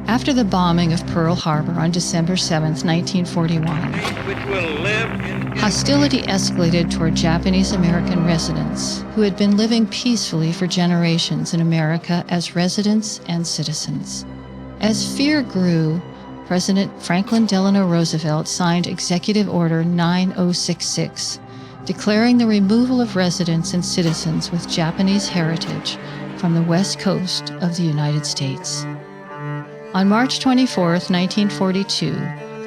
After the bombing of Pearl Harbor on December 7, 1941, hostility escalated toward Japanese-American residents who had been living peacefully for generations in America as residents and citizens. As fear grew, President Franklin Delano Roosevelt signed Executive Order 9066, declaring the removal of residents and citizens with Japanese heritage from the West Coast of the United States. On March 24, 1942,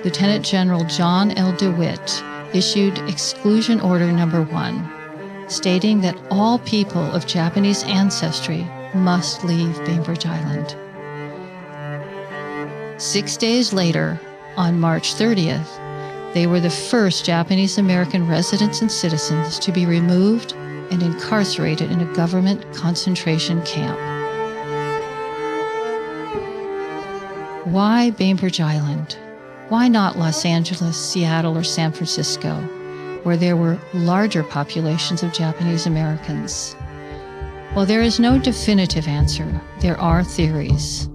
Lieutenant General John L. DeWitt issued Exclusion Order No. 1, stating that all people of Japanese ancestry must leave Bainbridge Island. 6 days later, on March 30th, they were the first Japanese-American residents and citizens to be removed and incarcerated in a government concentration camp. Why Bainbridge Island? Why not Los Angeles, Seattle, or San Francisco, where there were larger populations of Japanese Americans? Well, there is no definitive answer. There are theories.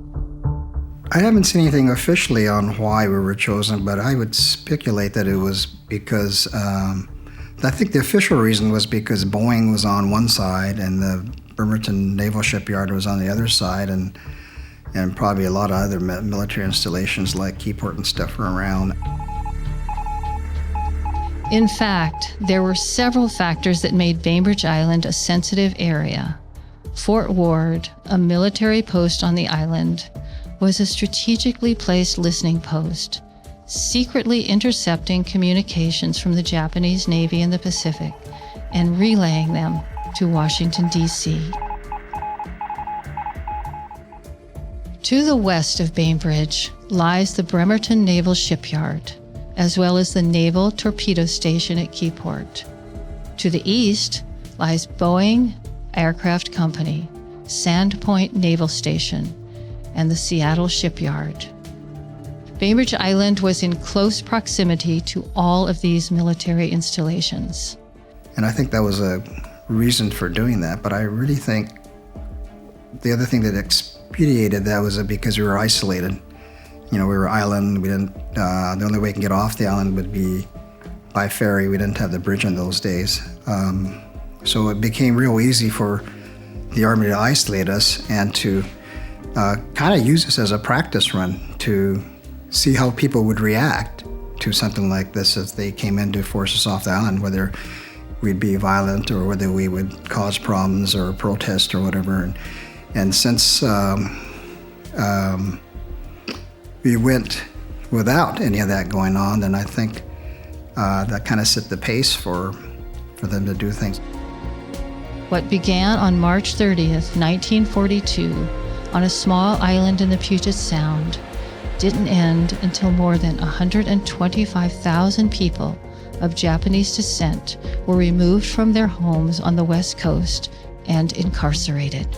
I haven't seen anything officially on why we were chosen, but I would speculate that it was because, I think the official reason was because Boeing was on one side and the Bremerton Naval Shipyard was on the other side, and probably a lot of other military installations like Keyport and stuff were around. In fact, there were several factors that made Bainbridge Island a sensitive area. Fort Ward, a military post on the island, was a strategically placed listening post, secretly intercepting communications from the Japanese Navy in the Pacific and relaying them to Washington, D.C. To the west of Bainbridge lies the Bremerton Naval Shipyard, as well as the Naval Torpedo Station at Keyport. To the east lies Boeing Aircraft Company, Sandpoint Naval Station, and the Seattle Shipyard. Bainbridge Island was in close proximity to all of these military installations. And I think that was a reason for doing that, but I really think the other thing that expedited that was because we were isolated. You know, we were island. We didn't. The only way we can get off the island would be by ferry. We didn't have the bridge in those days, so it became real easy for the Army to isolate us and to kind of use us as a practice run to see how people would react to something like this as they came in to force us off the island, whether we'd be violent or whether we would cause problems or protest or whatever. And since we went without any of that going on, then I think that kind of set the pace for them to do things. What began on March 30th, 1942, on a small island in the Puget Sound, didn't end until more than 125,000 people of Japanese descent were removed from their homes on the West Coast and incarcerated.